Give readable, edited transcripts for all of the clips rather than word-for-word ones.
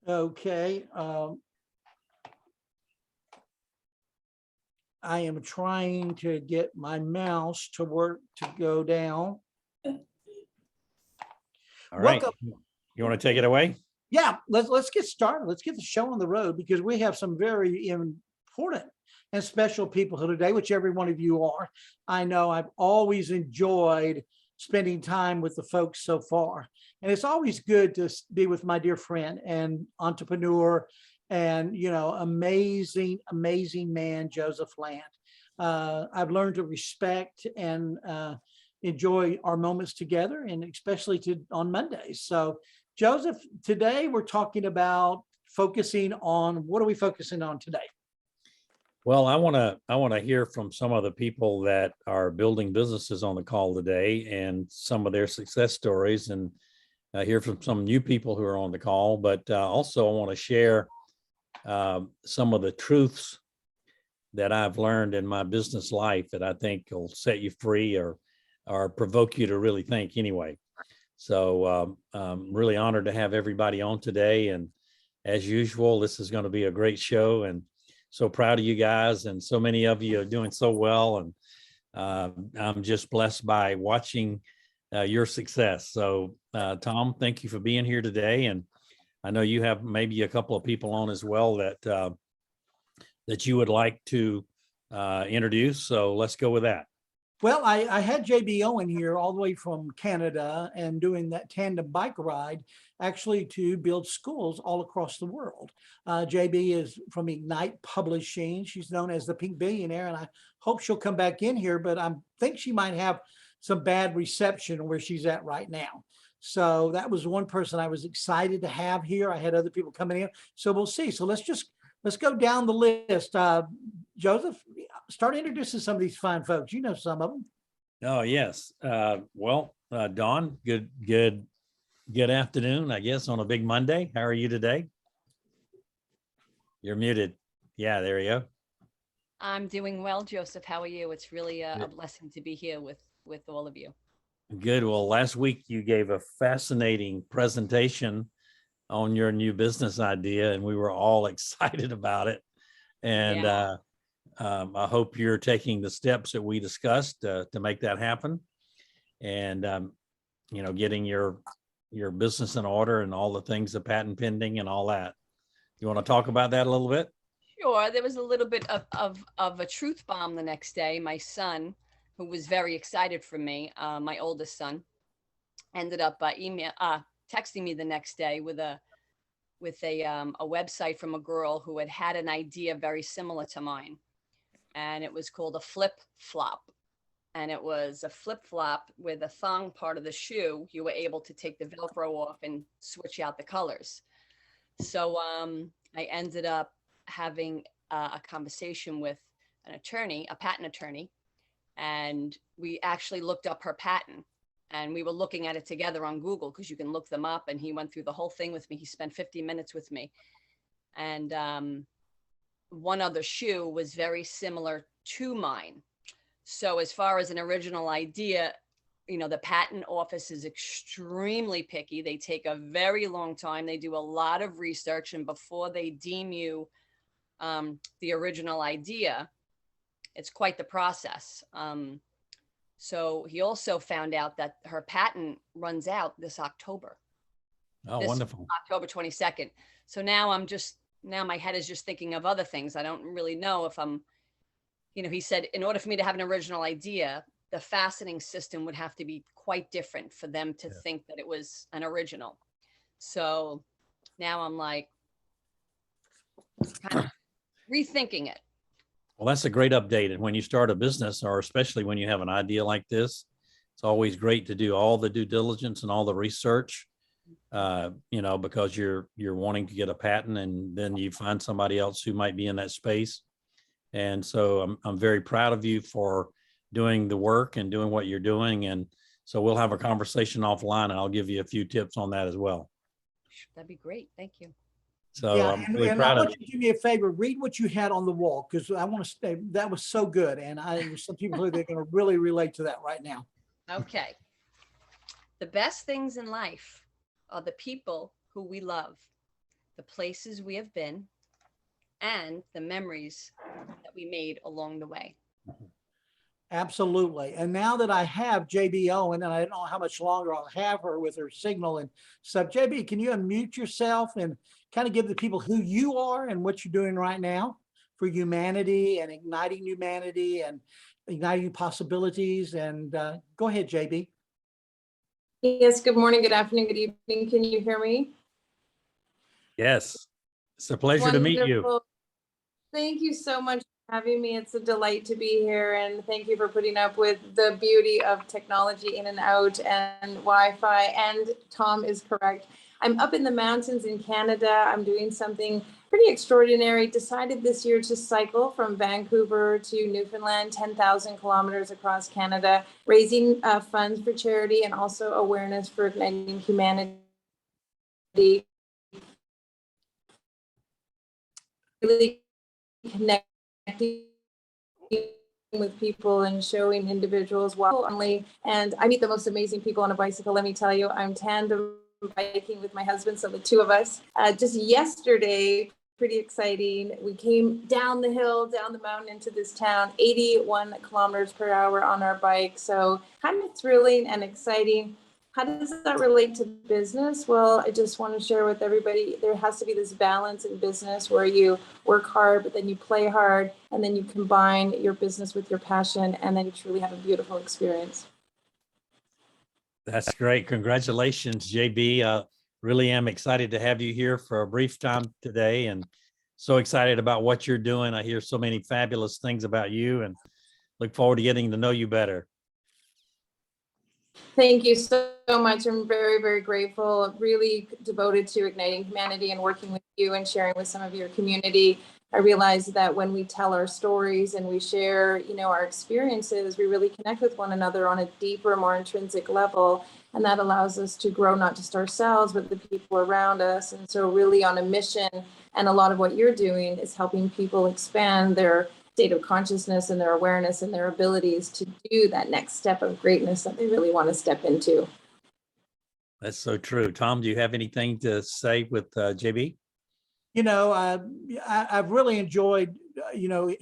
Okay. I am trying to get my mouse to work to go down. All right. Welcome. You want to take it away? Yeah, let's get started. Let's get the show on the road because we have some very important and special people here today, which every one of you are. I know I've always enjoyed spending time with the folks so far. And it's always good to be with my dear friend and entrepreneur and, amazing, amazing man, Joseph Land. I've learned to respect and enjoy our moments together, and especially on Mondays. So, Joseph, today we're talking about focusing on, what are we focusing on today? Well, I want to hear from some of the people that are building businesses on the call today and some of their success stories, and hear from some new people who are on the call. But also, I want to share some of the truths that I've learned in my business life that I think will set you free or provoke you to really think anyway. So I'm really honored to have everybody on today. And as usual, this is going to be a great show, and so proud of you guys. And so many of you are doing so well. And I'm just blessed by watching your success. So Tom, thank you for being here today. And I know you have maybe a couple of people on as well that you would like to introduce. So let's go with that. Well, I had JB Owen here all the way from Canada and doing that tandem bike ride actually to build schools all across the world. JB is from Ignite Publishing. She's known as the Pink Billionaire, and I hope she'll come back in here, but I think she might have some bad reception where she's at right now. So that was one person I was excited to have here. I had other people coming in, so we'll see. So let's go down the list. Joseph, start introducing some of these fine folks. You know some of them. Oh, yes. Dawn, good afternoon, I guess, on a big Monday. How are you today? You're muted. Yeah, there you go. I'm doing well, Joseph. How are you? It's really a blessing to be here with all of you. Good. Well, last week you gave a fascinating presentation on your new business idea, and we were all excited about it. And I hope you're taking the steps that we discussed to make that happen, and getting your business in order and all the things, the patent pending and all that. You want to talk about that a little bit? Sure. There was a little bit of a truth bomb the next day. My son, who was very excited for me, my oldest son, ended up texting me the next day with a website from a girl who had an idea very similar to mine. And it was called a flip flop. And it was a flip flop with the thong part of the shoe. You were able to take the Velcro off and switch out the colors. So I ended up having a conversation with an attorney, a patent attorney, and we actually looked up her patent. And we were looking at it together on Google because you can look them up. And he went through the whole thing with me. He spent 50 minutes with me. And one other shoe was very similar to mine. So as far as an original idea, the patent office is extremely picky. They take a very long time. They do a lot of research. And before they deem you the original idea, it's quite the process. So he also found out that her patent runs out this October. Oh, wonderful. October 22nd. So now my head is just thinking of other things. I don't really know if he said, in order for me to have an original idea, the fastening system would have to be quite different for them to think that it was an original. So now I'm like kind of rethinking it. Well, that's a great update. And when you start a business, or especially when you have an idea like this, it's always great to do all the due diligence and all the research, because you're wanting to get a patent, and then you find somebody else who might be in that space. And so I'm very proud of you for doing the work and doing what you're doing. And so we'll have a conversation offline, and I'll give you a few tips on that as well. That'd be great. Thank you. So I'm really proud of you. Do me a favor, read what you had on the wall, because I want to say that was so good. And there's some people who they're going to really relate to that right now. Okay. The best things in life are the people who we love. the places we have been, and the memories that we made along the way. Absolutely. And now that I have JB Owen, and I don't know how much longer I'll have her with her signal and stuff. JB, can you unmute yourself and kind of give the people who you are and what you're doing right now for humanity and igniting humanity and igniting possibilities? And go ahead, JB. Yes, good morning, good afternoon, good evening. Can you hear me? Yes, it's a pleasure to meet you. Wonderful. Thank you so much for having me. It's a delight to be here, and thank you for putting up with the beauty of technology in and out and Wi-Fi. And Tom is correct. I'm up in the mountains in Canada. I'm doing something pretty extraordinary. Decided this year to cycle from Vancouver to Newfoundland, 10,000 kilometers across Canada, raising funds for charity and also awareness for igniting humanity. Really connecting with people and showing individuals well only. And I meet the most amazing people on a bicycle. Let me tell you, I'm tandem biking with my husband, so the two of us. Just yesterday, pretty exciting. We came down the hill, down the mountain into this town, 81 kilometers per hour on our bike. So kind of thrilling and exciting. How does that relate to business? Well, I just want to share with everybody, there has to be this balance in business where you work hard, but then you play hard, and then you combine your business with your passion, and then you truly have a beautiful experience. That's great. Congratulations, JB. Really am excited to have you here for a brief time today, and so excited about what you're doing. I hear so many fabulous things about you and look forward to getting to know you better. Thank you so much. I'm very, very grateful, really devoted to igniting humanity and working with you and sharing with some of your community. I realize that when we tell our stories and we share, our experiences, we really connect with one another on a deeper, more intrinsic level. And that allows us to grow not just ourselves, but the people around us. And so really on a mission, and a lot of what you're doing is helping people expand their state of consciousness and their awareness and their abilities to do that next step of greatness that they really want to step into. That's so true. Tom, do you have anything to say with JB? I've really enjoyed,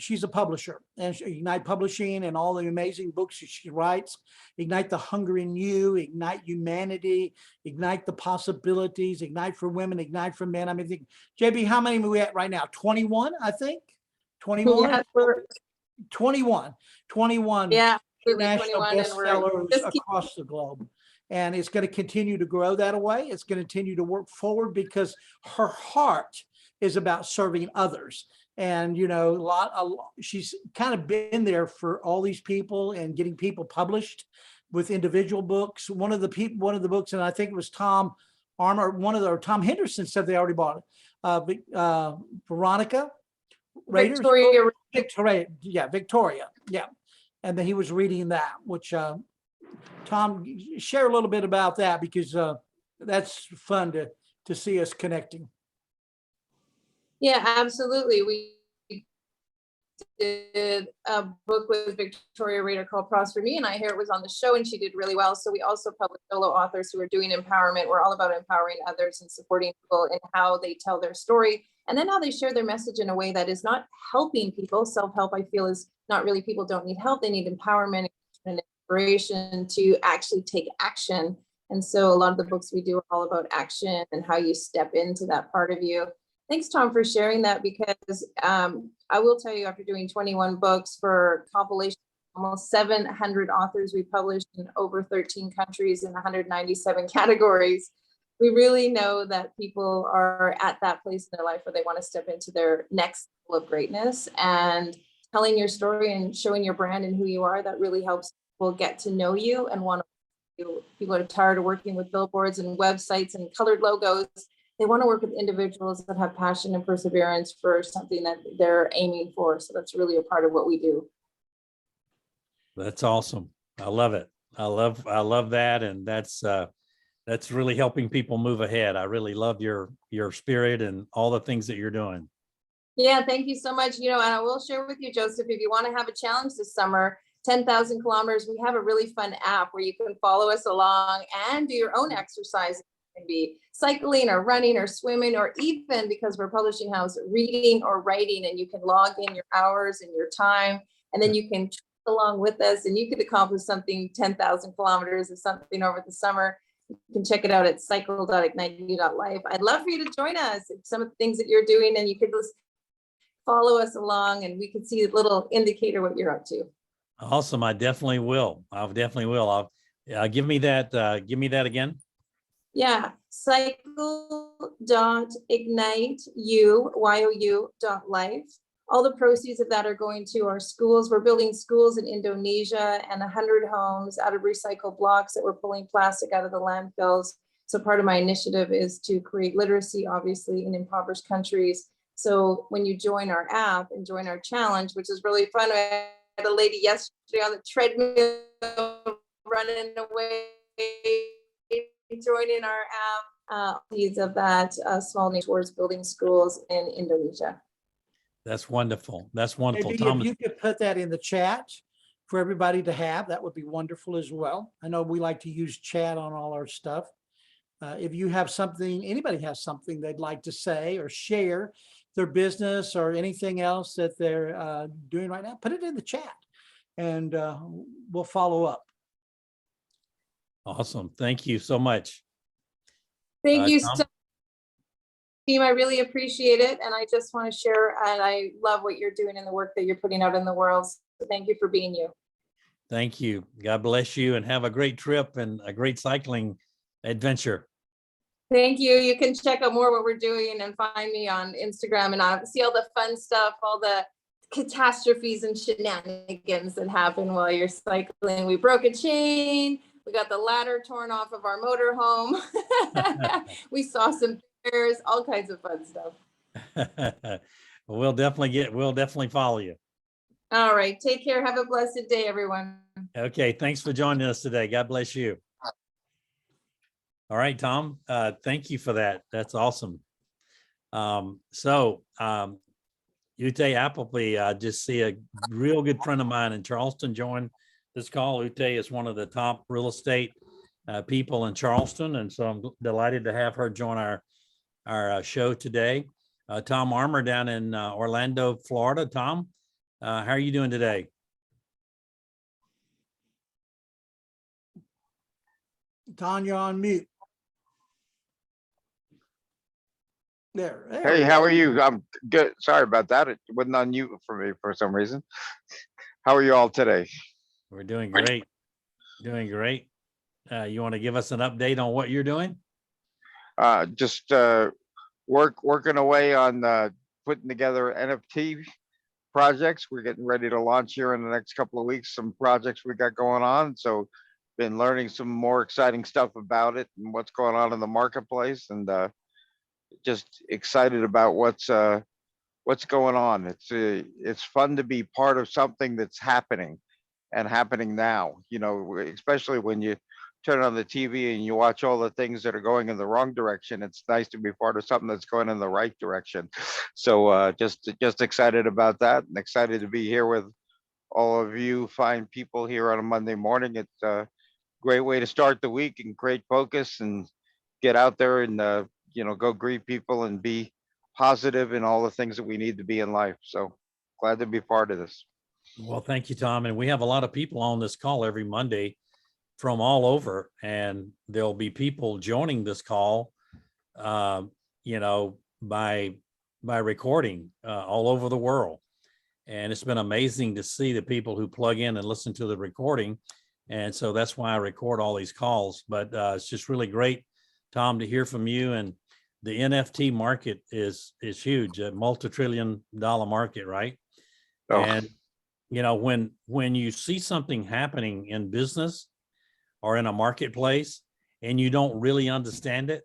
she's a publisher, and Ignite Publishing and all the amazing books she writes, Ignite the Hunger in You, Ignite Humanity, Ignite the Possibilities, Ignite for Women, Ignite for Men. I mean, JB, how many are we at right now? 21, I think. 21? Yeah, 21 yeah, international 21, bestsellers across the globe. And it's going to continue to grow that way. It's going to continue to work forward because her heart is about serving others. And, she's kind of been there for all these people and getting people published with individual books. One of the books, and I think it was Tom Henderson said they already bought it. Veronica Raiders? Victoria. Yeah. And then he was reading that, which Tom, share a little bit about that, because that's fun to see us connecting. Yeah, absolutely. We did a book with Victoria Rader called Prosper Me, and I hear it was on the show and she did really well. So we also publish solo authors who are doing empowerment. We're all about empowering others and supporting people in how they tell their story, and then how they share their message in a way that is not helping people. Self-help, I feel, is not really, people don't need help. They need empowerment and inspiration to actually take action. And so a lot of the books we do are all about action and how you step into that part of you. Thanks, Tom, for sharing that, because I will tell you, after doing 21 books for compilation, almost 700 authors we published in over 13 countries in 197 categories, we really know that people are at that place in their life where they want to step into their next level of greatness. And telling your story and showing your brand and who you are, that really helps people get to know you and want to. People are tired of working with billboards and websites and colored logos. They want to work with individuals that have passion and perseverance for something that they're aiming for. So that's really a part of what we do. That's awesome. I love it. I love that. And that's really helping people move ahead. I really love your spirit and all the things that you're doing. Yeah, thank you so much. And I will share with you, Joseph, if you want to have a challenge this summer, 10,000 kilometers, we have a really fun app where you can follow us along and do your own exercise can be cycling or running or swimming, or even, because we're a publishing house, reading or writing, and you can log in your hours and your time, and then you can track along with us, and you could accomplish something 10,000 kilometers or something over the summer. You can check it out at cycle.ignityou.life. I'd love for you to join us. Some of the things that you're doing, and you could just follow us along, and we can see a little indicator what you're up to. Awesome. I definitely will. I definitely will. Give me that again. Yeah, cycle.ignityou.life. All the proceeds of that are going to our schools. We're building schools in Indonesia and 100 homes out of recycled blocks that we're pulling plastic out of the landfills. So part of my initiative is to create literacy, obviously, in impoverished countries. So when you join our app and join our challenge, which is really fun, I had a lady yesterday on the treadmill running away, joining our app. Needs of that small nation towards building schools in Indonesia. That's wonderful. That's wonderful. Maybe if Thomas, you could put that in the chat for everybody to have, that would be wonderful as well. I know we like to use chat on all our stuff. If you have something, anybody has something they'd like to say or share, their business or anything else that they're doing right now, put it in the chat and we'll follow up. awesome. Thank you so much. Thank you Tom? so much, team. I really appreciate it. And I just want to share, and I love what you're doing and the work that you're putting out in the world. So thank you for being you. Thank you. God bless you and have a great trip and a great cycling adventure. Thank you. You can check out more what we're doing and find me on Instagram, and I'll see all the fun stuff, all the catastrophes and shenanigans that happen while you're cycling. We broke a chain. We got the ladder torn off of our motorhome. We saw some bears, all kinds of fun stuff. We'll definitely follow you. All right. Take care. Have a blessed day, everyone. Okay. Thanks for joining us today. God bless you. All right, Tom. Thank you for that. That's awesome. Ute Appleby, I just see a real good friend of mine in Charleston join this call. Ute is one of the top real estate people in Charleston, and so I'm delighted to have her join our show today. Tom Armour down in Orlando, Florida. Tom, how are you doing today? Tanya on mute. There. Hey, how are you? I'm good. Sorry about that. It wasn't on mute for me for some reason. How are you all today? We're doing great. Doing great. You want to give us an update on what you're doing? Just working away on putting together NFT projects. We're getting ready to launch here in the next couple of weeks, some projects we got going on. So been learning some more exciting stuff about it and what's going on in the marketplace, and just excited about what's going on. It's fun to be part of something that's happening and happening now, especially when you turn on the TV and you watch all the things that are going in the wrong direction. It's nice to be part of something that's going in the right direction. So just excited about that, and excited to be here with all of you fine people here on a Monday morning. It's a great way to start the week and great focus, and get out there and go greet people and be positive in all the things that we need to be in life. So glad to be part of this. Well, thank you, Tom. And we have a lot of people on this call every Monday from all over, and there'll be people joining this call, by recording all over the world. And it's been amazing to see the people who plug in and listen to the recording. And so that's why I record all these calls. But it's just really great, Tom, to hear from you. And the NFT market is huge, a multi-trillion-dollar market, right? Oh. And when you see something happening in business or in a marketplace and you don't really understand it,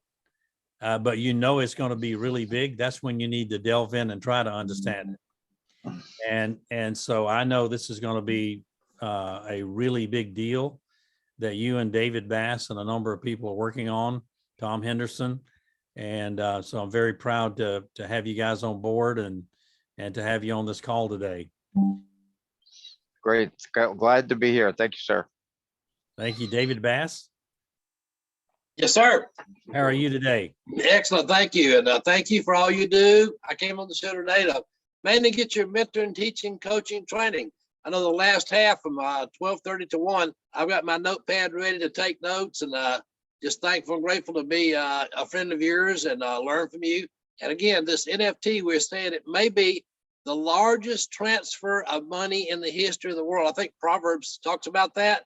but it's going to be really big, that's when you need to delve in and try to understand it. And so I know this is going to be a really big deal that you and David Bass and a number of people are working on, Tom Henderson. And so I'm very proud to have you guys on board and to have you on this call today. Great. Glad to be here. Thank you, sir. Thank you, David Bass. Yes, sir. How are you today? Excellent. Thank you. And thank you for all you do. I came on the show today to mainly get your mentoring, teaching, coaching, training. I know the last half from 12:30 to 1, I've got my notepad ready to take notes, and just thankful and grateful to be a friend of yours and learn from you. And again, this NFT, we're saying it may be the largest transfer of money in the history of the world. I think Proverbs talks about that.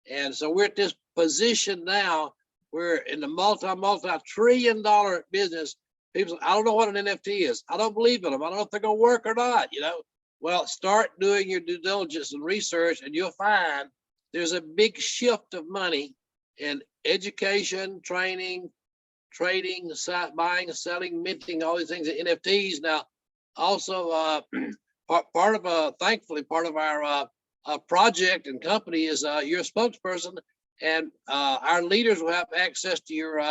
And so we're at this position now. We're in the multi-trillion-dollar business. People say, I don't know what an NFT is. I don't believe in them. I don't know if they're going to work or not, you know. Well, start doing your due diligence and research, and you'll find there's a big shift of money in education, training, trading, buying, selling, minting, all these things, NFTs. Now, also, thankfully, part of our project and company is you're a spokesperson. And our leaders will have access to your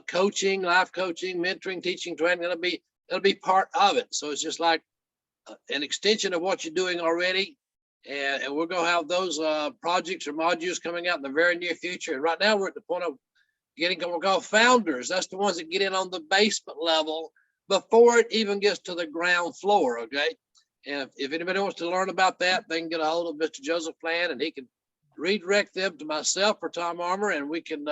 coaching, life coaching, mentoring, teaching, training. That'll be part of it. So it's just like an extension of what you're doing already. And we're going to have those projects or modules coming out in the very near future. And right now we're at the point of getting what we call founders. That's the ones that get in on the basement level before it even gets to the ground floor. Okay. And if anybody wants to learn about that, they can get a hold of Mr. Joseph Land, and he can redirect them to myself or Tom Armour, and we can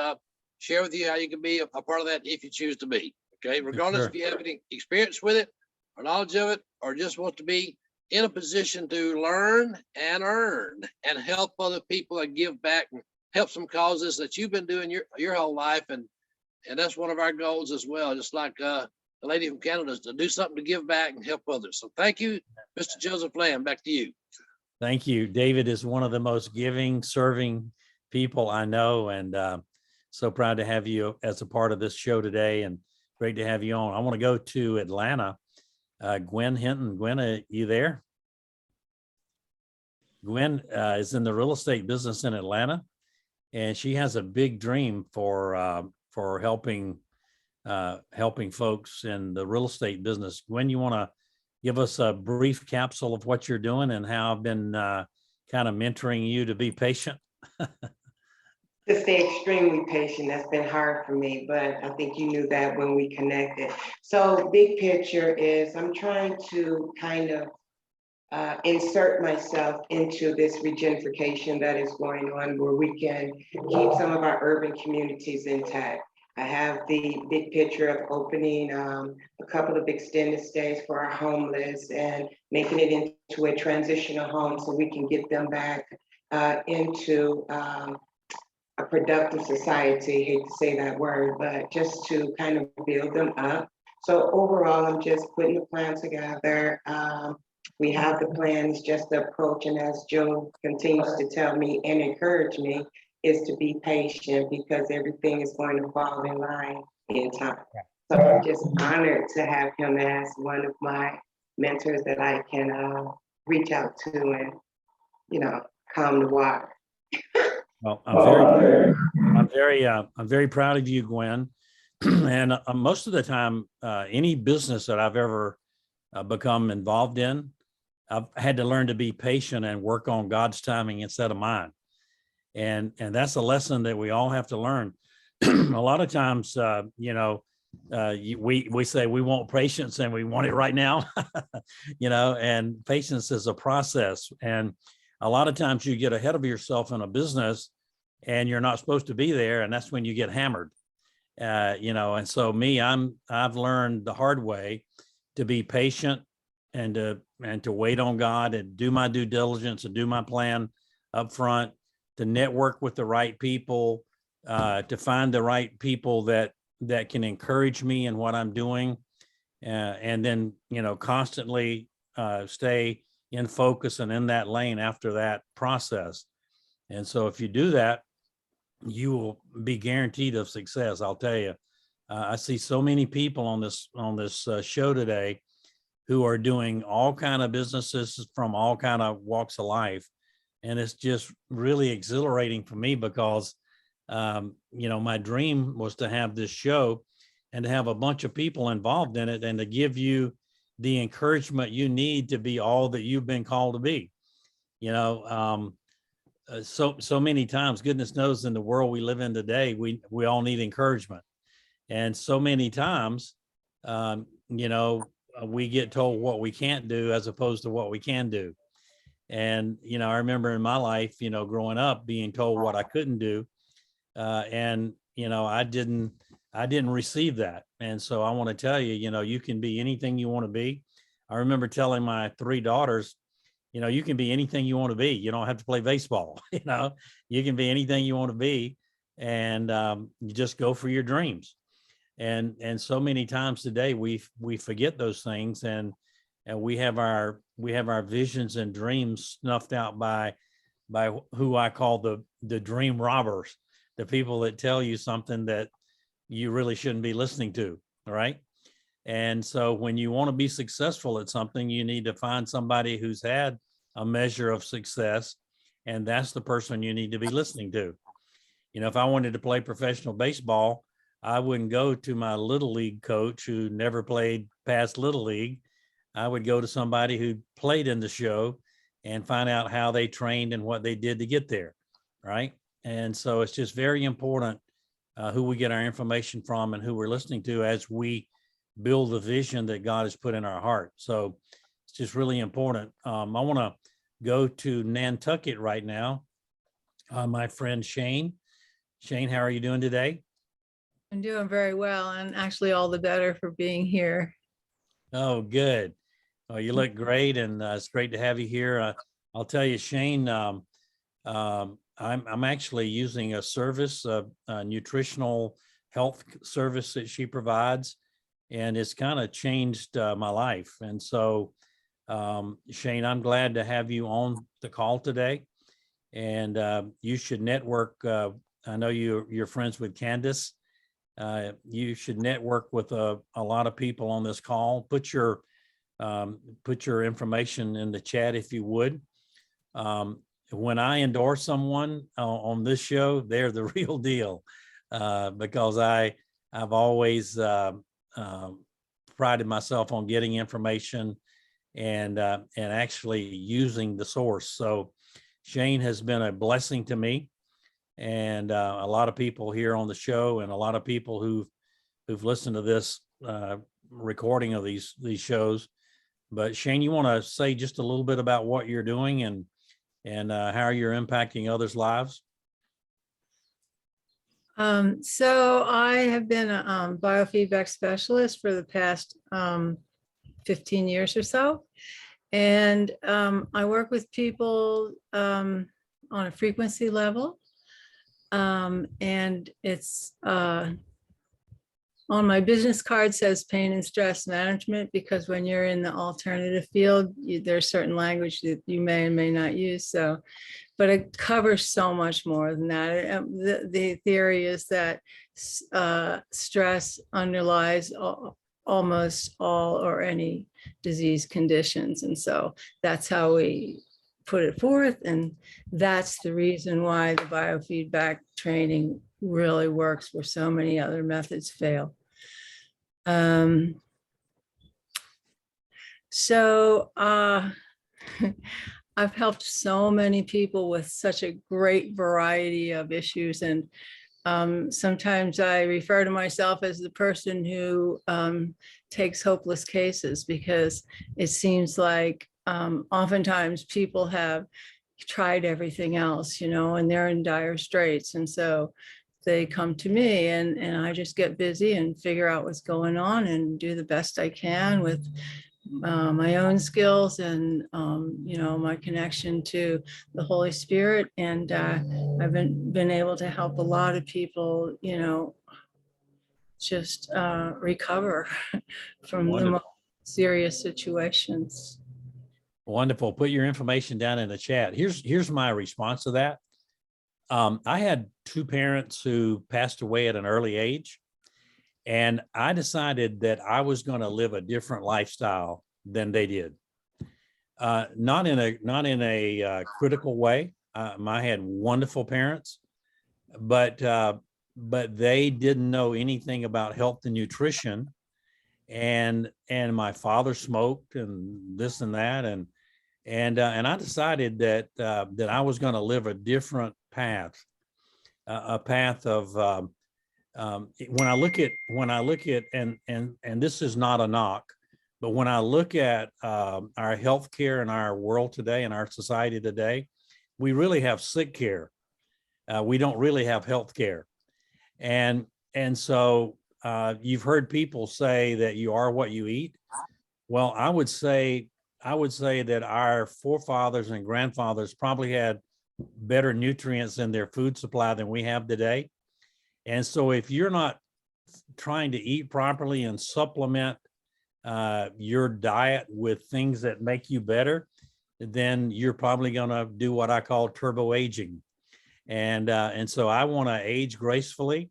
share with you how you can be a part of that if you choose to be. Okay, regardless Sure. if you have any experience with it or knowledge of it, or just want to be in a position to learn and earn and help other people and give back and help some causes that you've been doing your whole life. And that's one of our goals as well, just like the lady from Canada, is to do something to give back and help others. So thank you, Mr. Joseph Lamb. Back to you. Thank you. David is one of the most giving, serving people I know, and so proud to have you as a part of this show today, and great to have you on. I want to go to Atlanta. Gwen Hinton. Gwen, are you there? Gwen is in the real estate business in Atlanta, and she has a big dream for helping folks in the real estate business. Gwen, you want to give us a brief capsule of what you're doing and how I've been kind of mentoring you to be patient? To stay extremely patient. That's been hard for me, but I think you knew that when we connected. So big picture is I'm trying to kind of insert myself into this regentrification that is going on, where we can keep some of our urban communities intact. I have the big picture of opening a couple of extended stays for our homeless and making it into a transitional home so we can get them back into a productive society. Hate to say that word, but just to kind of build them up. So overall, I'm just putting the plan together. We have the plans, just the approach. And as Joe continues to tell me and encourage me, is to be patient, because everything is going to fall in line in time. So I'm just honored to have him as one of my mentors that I can reach out to and, you know, calm the water. Well, I'm very proud of you, Gwen. And most of the time, any business that I've ever become involved in, I've had to learn to be patient and work on God's timing instead of mine. And that's a lesson that we all have to learn. A lot of times, we say we want patience and we want it right now, and patience is a process. And a lot of times you get ahead of yourself in a business and you're not supposed to be there. And that's when you get hammered, and so I've learned the hard way to be patient and to wait on God and do my due diligence and do my plan up front, to network with the right people, to find the right people that can encourage me in what I'm doing, and then, constantly stay in focus and in that lane after that process. And so if you do that, you will be guaranteed of success. I'll tell you, I see so many people on this show today who are doing all kind of businesses from all kind of walks of life. And it's just really exhilarating for me because, my dream was to have this show and to have a bunch of people involved in it and to give you the encouragement you need to be all that you've been called to be. so many times, goodness knows, in the world we live in today, we all need encouragement. And so many times, we get told what we can't do as opposed to what we can do. And, I remember in my life, growing up being told what I couldn't do. And, I didn't receive that. And so I want to tell you, you can be anything you want to be. I remember telling my 3 daughters, you can be anything you want to be. You don't have to play baseball. You can be anything you want to be, and you just go for your dreams. And so many times today we forget those things, and we have our visions and dreams snuffed out by who I call the dream robbers, the people that tell you something that you really shouldn't be listening to. All right. And so when you want to be successful at something, you need to find somebody who's had a measure of success, and that's the person you need to be listening to. If I wanted to play professional baseball, I wouldn't go to my little league coach who never played past little league. I would go to somebody who played in the show and find out how they trained and what they did to get there. Right. And so it's just very important who we get our information from and who we're listening to as we build the vision that God has put in our heart. So it's just really important. I want to go to Nantucket right now. My friend Shane. Shane, how are you doing today? I'm doing very well, and actually all the better for being here. Oh, good. Oh, you look great, and it's great to have you here. I'll tell you, Shane, I'm actually using a service, a nutritional health service that she provides, and it's kind of changed my life. And so, Shane, I'm glad to have you on the call today, and you should network. I know you're friends with Candace. You should network with a lot of people on this call. Put your information in the chat if you would. When I endorse someone on this show, they're the real deal, because I've always prided myself on getting information and actually using the source. So Shane has been a blessing to me, and a lot of people here on the show, and a lot of people who've listened to this recording of these shows. But Shane, you want to say just a little bit about what you're doing and how you're impacting others' lives? So I have been a biofeedback specialist for the past 15 years or so. And I work with people on a frequency level. And it's on my business card says pain and stress management, because when you're in the alternative field, there's certain language that you may and may not use. So, but it covers so much more than that. The theory is that stress underlies almost all or any disease conditions. And so that's how we put it forth. And that's the reason why the biofeedback training really works where so many other methods fail. So I've helped so many people with such a great variety of issues. And sometimes I refer to myself as the person who takes hopeless cases, because it seems like oftentimes people have tried everything else, and they're in dire straits. And so they come to me, and I just get busy and figure out what's going on and do the best I can with my own skills and, my connection to the Holy Spirit. And I've been able to help a lot of people, just recover from the most serious situations. Wonderful. Put your information down in the chat. Here's my response to that. I had 2 parents who passed away at an early age, and I decided that I was going to live a different lifestyle than they did. Not in a critical way. I had wonderful parents, but they didn't know anything about health and nutrition, and my father smoked and this and that, And I decided that that I was going to live a different path, a path of when I look at and this is not a knock, but when I look at our healthcare in our world today, in our society today, we really have sick care. We don't really have health care. And so you've heard people say that you are what you eat. Well, I would say that our forefathers and grandfathers probably had better nutrients in their food supply than we have today. And so if you're not trying to eat properly and supplement your diet with things that make you better, then you're probably going to do what I call turbo aging. And so I want to age gracefully,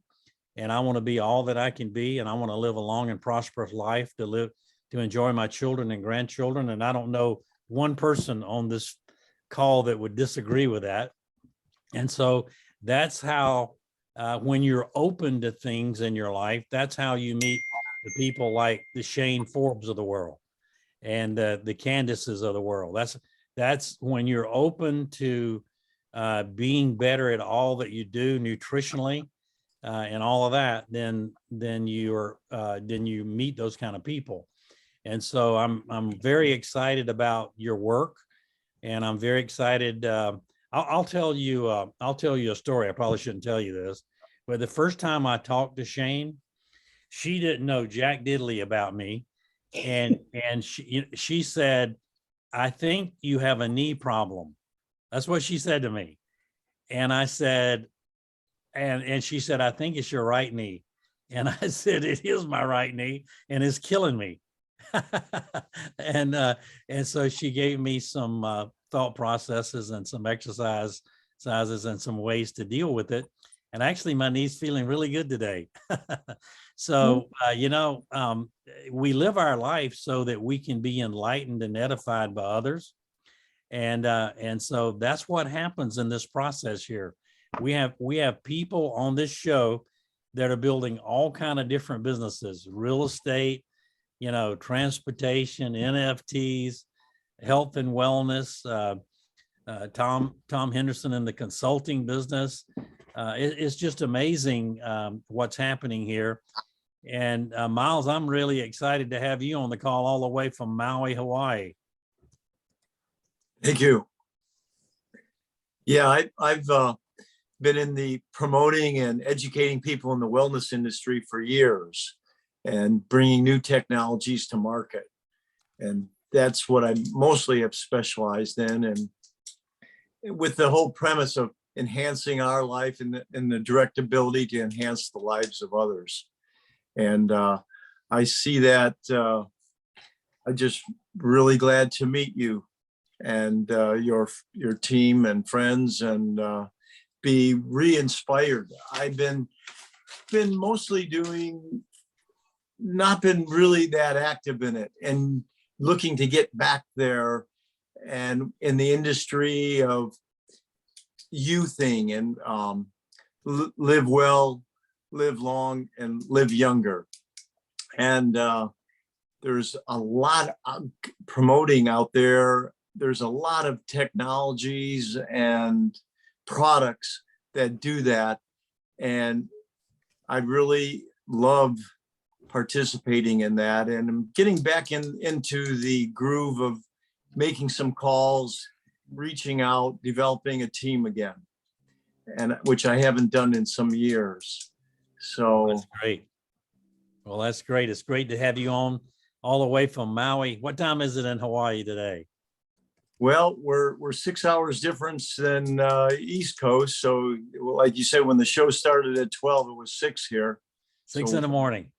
and I want to be all that I can be, and I want to live a long and prosperous life to enjoy my children and grandchildren. And I don't know one person on this call that would disagree with that. And so that's how, when you're open to things in your life, that's how you meet the people like the Shane Forbes of the world and the Candaces of the world. That's when you're open to being better at all that you do nutritionally and all of that, then you meet those kind of people. And so I'm very excited about your work, and I'm very excited. I'll tell you a story. I probably shouldn't tell you this, but the first time I talked to Shane, she didn't know jack diddly about me, and she said, "I think you have a knee problem." That's what she said to me. And I said, and she said, "I think it's your right knee." And I said, "It is my right knee, and it's killing me." And so she gave me some thought processes and some exercises and some ways to deal with it. And actually, my knee's feeling really good today. So, we live our life so that we can be enlightened and edified by others. And so that's what happens in this process here. We have people on this show that are building all kind of different businesses, real estate, transportation, NFTs, health and wellness, Tom Henderson in the consulting business. It's just amazing what's happening here. And Miles, I'm really excited to have you on the call all the way from Maui, Hawaii. Thank you. Yeah, I've been in the promoting and educating people in the wellness industry for years and bringing new technologies to market. And that's what I mostly have specialized in. And with the whole premise of enhancing our life and the direct ability to enhance the lives of others. And I see that I'm just really glad to meet you and your team and friends, and be re-inspired. I've been mostly not been really that active in it, and looking to get back there, and in the industry of youthing and live well, live long, and live younger. And there's a lot of promoting out there. There's a lot of technologies and products that do that. And I really love participating in that. And I'm getting back into the groove of making some calls, reaching out, developing a team again, and which I haven't done in some years. So that's great. Well, that's great. It's great to have you on all the way from Maui. What time is it in Hawaii today? Well, we're 6 hours difference than East Coast. So like you said, when the show started at 12, it was 6 here. 6 in the morning.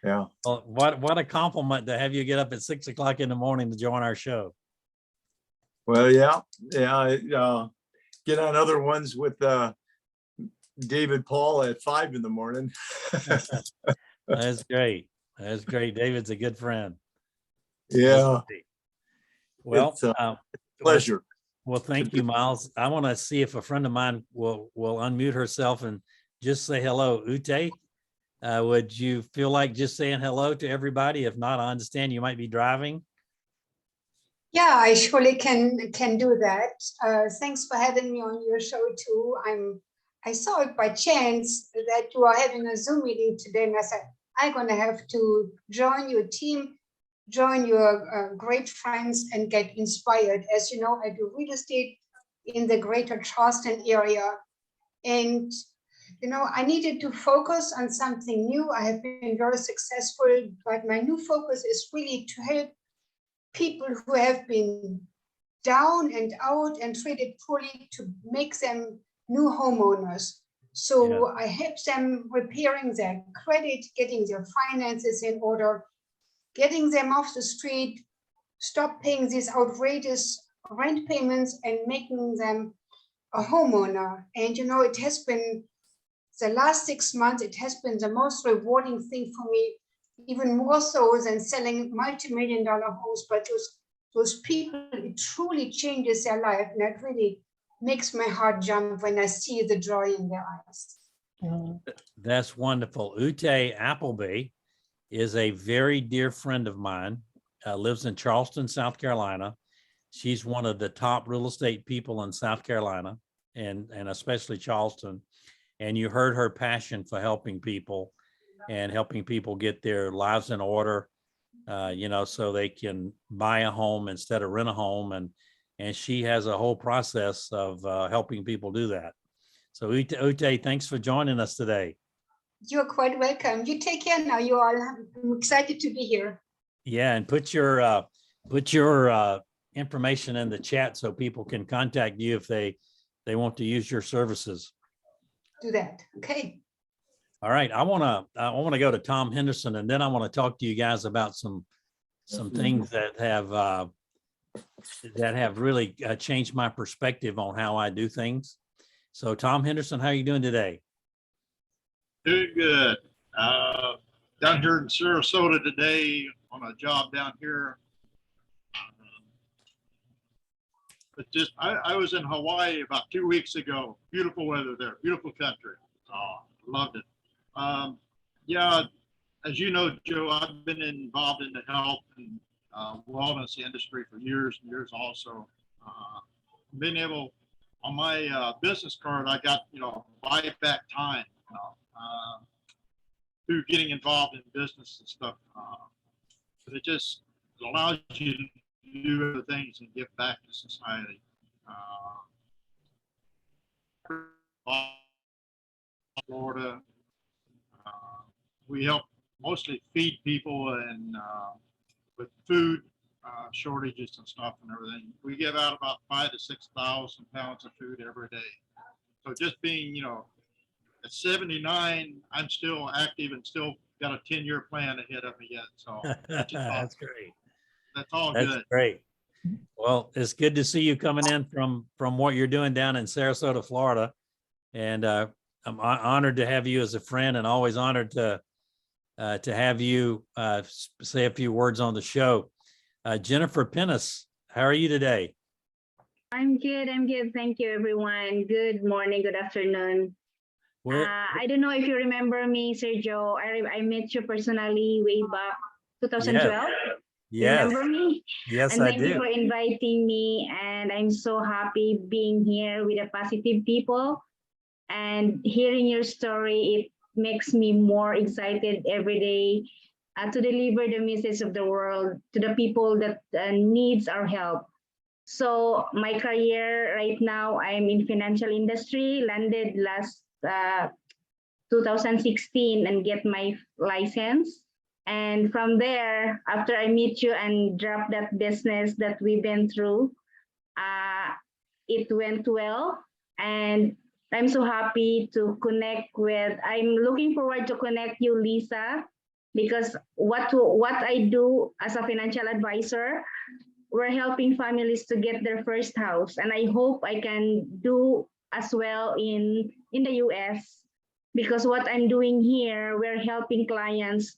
Yeah. Well, what a compliment to have you get up at 6 o'clock in the morning to join our show. Well, yeah. Get on other ones with David Paul at 5 in the morning. That's great. That's great. David's a good friend. Yeah. Well, it's pleasure. Well, thank you, Miles. I want to see if a friend of mine will unmute herself and just say hello. Ute, would you feel like just saying hello to everybody? If not, I understand you might be driving. Yeah, I surely can do that. Thanks for having me on your show too. I saw it by chance that you are having a Zoom meeting today, and I said, I'm gonna have to join your team, join your great friends and get inspired. As you know, I do real estate in the greater Charleston area. And, you know, I needed to focus on something new. I have been very successful, but my new focus is really to help people who have been down and out and treated poorly to make them new homeowners. So I help them repairing their credit, getting their finances in order, getting them off the street, stop paying these outrageous rent payments and making them a homeowner. And you know, it has been the last 6 months, it has been the most rewarding thing for me, even more so than selling multi-million-dollar homes. But those people, it truly changes their life. And that really makes my heart jump when I see the joy in their eyes. That's wonderful. Ute Appleby is a very dear friend of mine, lives in Charleston, South Carolina. She's one of the top real estate people in South Carolina and especially Charleston. And you heard her passion for helping people and helping people get their lives in order, you know, so they can buy a home instead of rent a home. And she has a whole process of helping people do that. So Ute, thanks for joining us today. You're quite welcome. You take care now, you all. I'm excited to be here. Yeah, and put your information in the chat so people can contact you if they want to use your services. Do that, okay. All right, I want to go to Tom Henderson, and then I want to talk to you guys about some things that have really changed my perspective on how I do things. So Tom Henderson, how are you doing today? Doing good. Down here in Sarasota today on a job down here. But just, I was in Hawaii about 2 weeks ago. Beautiful weather there, beautiful country. Loved it. Yeah, as you know, Joe, I've been involved in the health and wellness industry for years and years also. Being able, on my business card, I got, you know, buy back time, you know, through getting involved in business and stuff. But it just allows you to do other things and give back to society. Florida, we help mostly feed people and with food shortages and stuff and everything. We give out about 5,000 to 6,000 pounds of food every day. So just being, you know, at 79, I'm still active and still got a 10-year plan ahead of me yet. So That's great. That's all That's good. great. Well, it's good to see you coming in from what you're doing down in Sarasota, Florida. And I'm honored to have you as a friend, and always honored to have you say a few words on the show. Jennifer Pennis, how are you today? I'm good. Thank you, everyone. Good morning, good afternoon. I don't know if you remember me, Sir Joe. I met you personally way back 2012. Yes. Remember me? Yes, and I thank you do. for inviting me. And I'm so happy being here with the positive people. And hearing your story, it makes me more excited every day to deliver the message of the world to the people that needs our help. So my career right now, I'm in financial industry, landed last 2016 and get my license. And from there, after I meet you and drop that business that we've been through, it went well. And I'm so happy to connect with, I'm looking forward to connect you, Lisa, because what I do as a financial advisor, we're helping families to get their first house. And I hope I can do as well in the US, because what I'm doing here, we're helping clients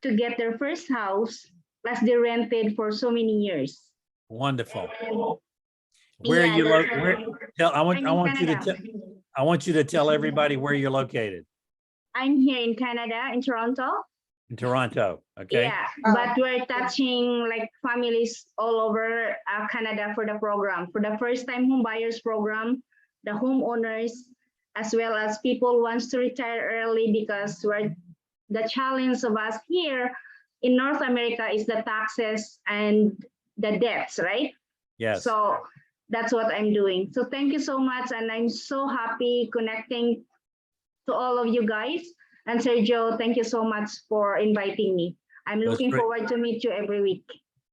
to get their first house as they rented for so many years. Wonderful. And Where are yeah, you that's- located? I want you to tell everybody where you're located. I'm here in Canada, in Toronto. In Toronto, okay? Yeah, but we're touching like families all over Canada for the program, for the first time home buyers program, the homeowners, as well as people wants to retire early, because the challenge of us here in North America is the taxes and the debts, right? Yes. So that's what I'm doing. So thank you so much. And I'm so happy connecting to all of you guys. And Sergio, thank you so much for inviting me. I'm That's looking great. forward to meet you every week.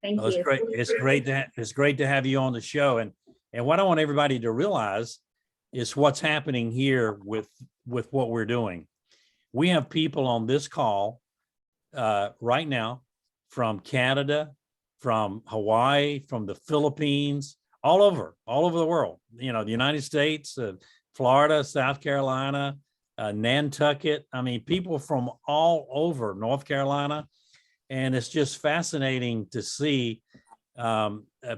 Thank Well, you. it's great to have you on the show. And what I want everybody to realize is what's happening here with what we're doing. We have people on this call right now from Canada, from Hawaii, from the Philippines, all over the world. You know, the United States, Florida, South Carolina, Nantucket. I mean, people from all over North Carolina. And it's just fascinating to see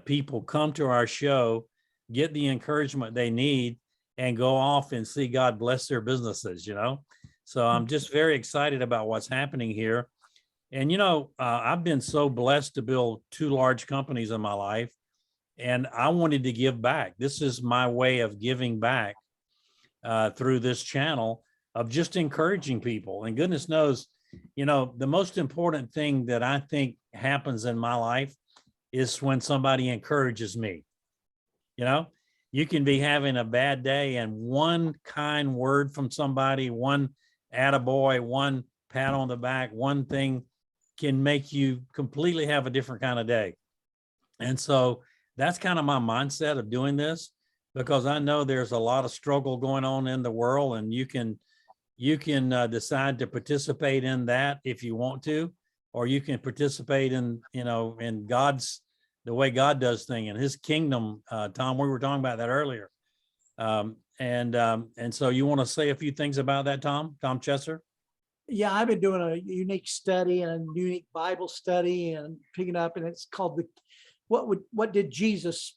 people come to our show, get the encouragement they need, and go off and see God bless their businesses, you know? So I'm just very excited about what's happening here. And, you know, I've been so blessed to build 2 large companies in my life, and I wanted to give back. This is my way of giving back through this channel, of just encouraging people. And goodness knows, you know, the most important thing that I think happens in my life is when somebody encourages me. You know, you can be having a bad day, and one kind word from somebody, one attaboy, one pat on the back, one thing can make you completely have a different kind of day. And so that's kind of my mindset of doing this, because I know there's a lot of struggle going on in the world, and you can decide to participate in that if you want to, or you can participate in, you know, in the way God does things in his kingdom. Tom, we were talking about that earlier. And so you want to say a few things about that, Tom Chesser? Yeah, I've been doing a unique study and a unique Bible study and picking up, and it's called what did Jesus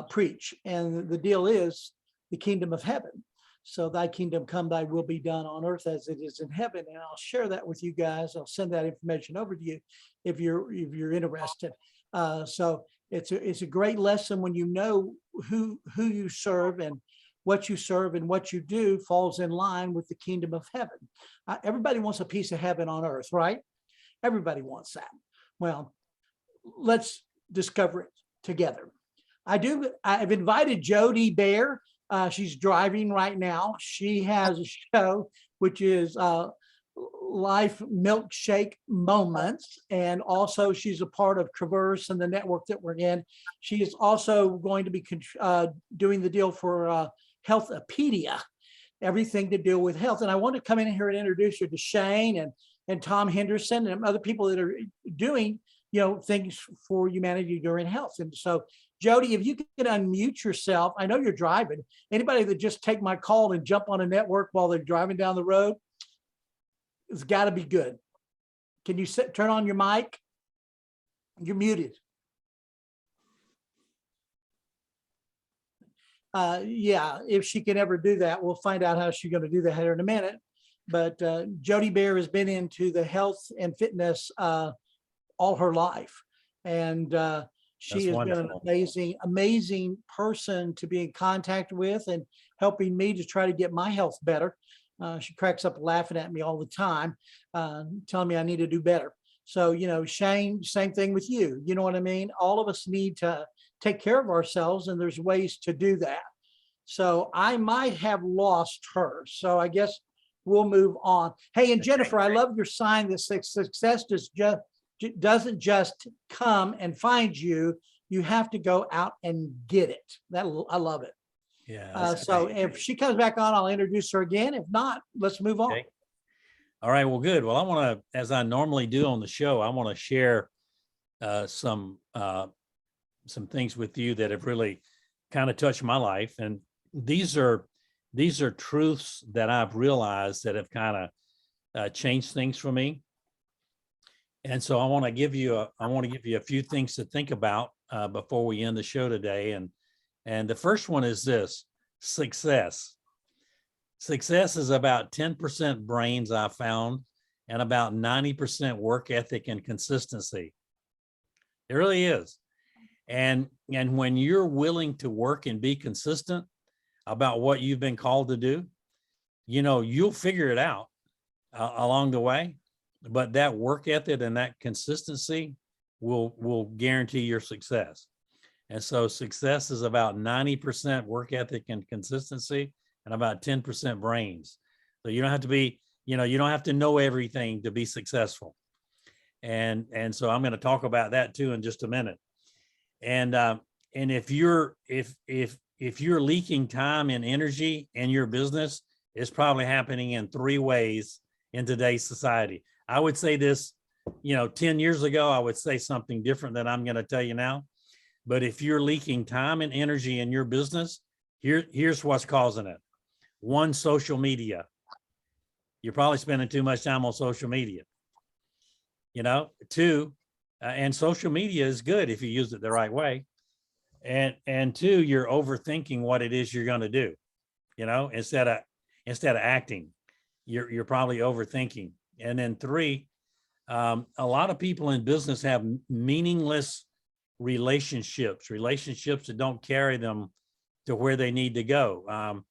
preach? And the deal is the kingdom of heaven. So thy kingdom come, thy will be done on earth as it is in heaven. And I'll share that with you guys. I'll send that information over to you if you're interested. So it's a great lesson when you know who you serve, and what you serve and what you do falls in line with the kingdom of heaven. Everybody wants a piece of heaven on earth, right? Everybody wants that. Well, let's discover it together. I've invited Jody Bear. She's driving right now. She has a show, which is Life Milkshake Moments. And also she's a part of Traverse and the network that we're in. She is also going to be doing the deal for Healthopedia, everything to do with health. And I want to come in here and introduce her to Shane and Tom Henderson and other people that are doing, you know, things for humanity during health. And so, Jody, if you could unmute yourself, I know you're driving. Anybody that just take my call and jump on a network while they're driving down the road, it's got to be good. Can you turn on your mic? You're muted. Yeah, if she can ever do that, we'll find out how she's going to do that here in a minute. But Jody Bear has been into the health and fitness all her life. And she has been an amazing person to be in contact with and helping me to try to get my health better. She cracks up laughing at me all the time, telling me I need to do better. So, you know, Shane, same thing with you. You know what I mean? All of us need to take care of ourselves, and there's ways to do that. So I might have lost her. So I guess we'll move on. Hey, and Jennifer, I love your sign that success doesn't just come and find you. You have to go out and get it. I love it. Yeah. So if she comes back on, I'll introduce her again. If not, let's move on. Okay. All right. Well, good. Well, I want to, as I normally do on the show, I want to share some things with you that have really kind of touched my life. And these are truths that I've realized that have kind of changed things for me. And so I want to give you a few things to think about before we end the show today. And the first one is this: success. Success is about 10% brains, I found, and about 90% work ethic and consistency. It really is. And when you're willing to work and be consistent about what you've been called to do, you know, you'll figure it out along the way. But that work ethic and that consistency will guarantee your success. And so success is about 90% work ethic and consistency and about 10% brains. So you don't have to be, you know, you don't have to know everything to be successful. And so I'm going to talk about that too in just a minute. And if you're leaking time and energy in your business, it's probably happening in 3 ways in today's society. I would say this, you know, 10 years ago, I would say something different than I'm going to tell you now. But if you're leaking time and energy in your business, here's what's causing it. 1, social media. You're probably spending too much time on social media. You know, 2, and social media is good if you use it the right way. And 2, you're overthinking what it is you're going to do. You know, instead of acting, you're probably overthinking. And then 3, a lot of people in business have meaningless relationships that don't carry them to where they need to go.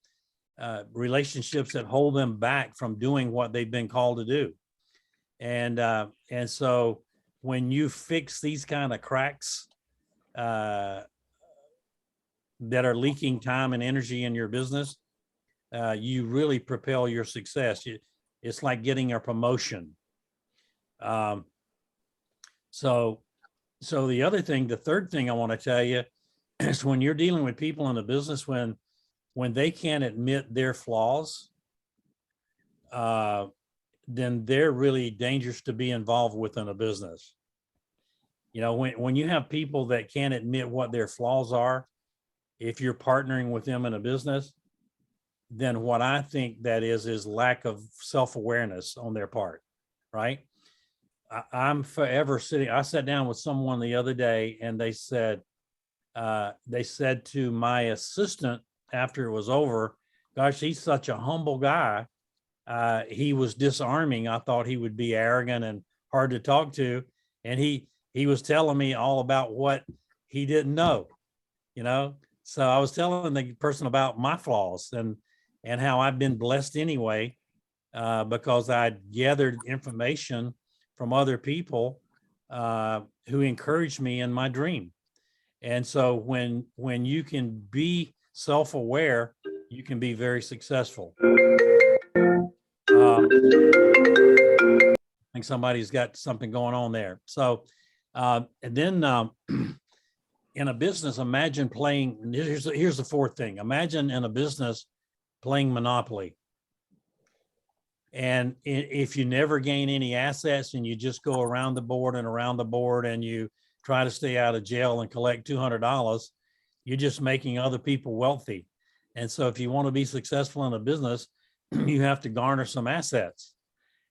Relationships that hold them back from doing what they've been called to do. And so when you fix these kind of cracks that are leaking time and energy in your business, you really propel your success. It's like getting a promotion. So the other thing, the third thing I want to tell you is when you're dealing with people in the business, when they can't admit their flaws, then they're really dangerous to be involved with in a business. You know, when you have people that can't admit what their flaws are, if you're partnering with them in a business, then what I think that is lack of self-awareness on their part, right? I'm forever sitting, I sat down with someone the other day and they said to my assistant after it was over, gosh, he's such a humble guy. He was disarming. I thought he would be arrogant and hard to talk to. And he was telling me all about what he didn't know, you know? So I was telling the person about my flaws and how I've been blessed anyway, because I gathered information from other people who encouraged me in my dream. And so when you can be self-aware, you can be very successful. I think somebody's got something going on there. So, and then in a business, imagine playing, here's the fourth thing. Imagine in a business playing Monopoly. And if you never gain any assets and you just go around the board and you try to stay out of jail and collect $200, you're just making other people wealthy. And so if you want to be successful in a business, you have to garner some assets.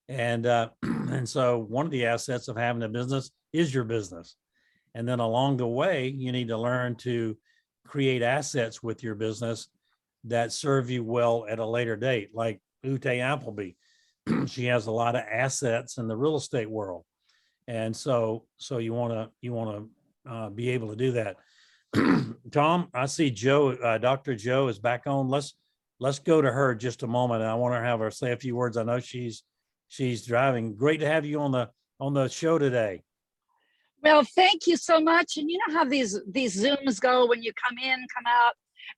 And so one of the assets of having a business is your business. And then along the way, you need to learn to create assets with your business that serve you well at a later date, like Ute Appleby. She has a lot of assets in the real estate world. And so you want to be able to do that. Tom, I see Joe, Dr. Joe is back on. Let's go to her just a moment. And I want to have her say a few words. I know she's driving. Great to have you on the show today. Well, thank you so much. And you know how these Zooms go when you come in, come out.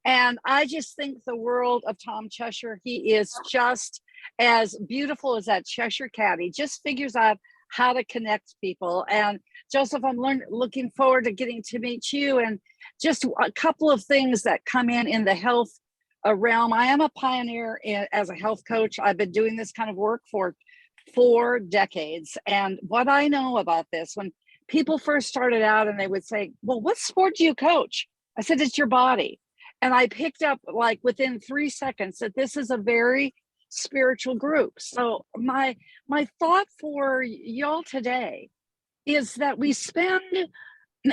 And I just think the world of Tom Cheshire, he is just as beautiful as that Cheshire cat. He just figures out how to connect people. And Joseph, I'm looking forward to getting to meet you. And just a couple of things that come in the health realm. I am a pioneer as a health coach. I've been doing this kind of work for 4 decades. And what I know about this, when people first started out and they would say, well, what sport do you coach? I said, it's your body. And I picked up like within 3 seconds that this is a very spiritual group. So my thought for y'all today is that we spend,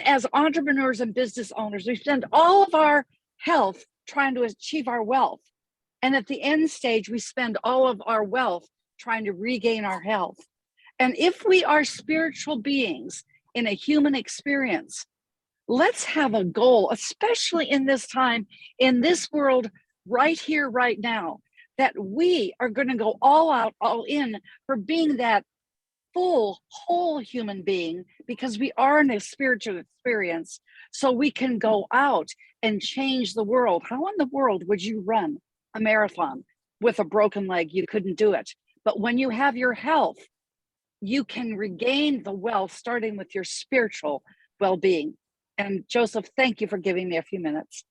as entrepreneurs and business owners, we spend all of our health trying to achieve our wealth. And at the end stage, we spend all of our wealth trying to regain our health. And if we are spiritual beings in a human experience, let's have a goal, especially in this time, in this world, right here, right now, that we are going to go all out, all in for being that full, whole human being, because we are in a spiritual experience, so we can go out and change the world. How in the world would you run a marathon with a broken leg? You couldn't do it. But when you have your health, you can regain the wealth starting with your spiritual well-being. And Joseph, thank you for giving me a few minutes.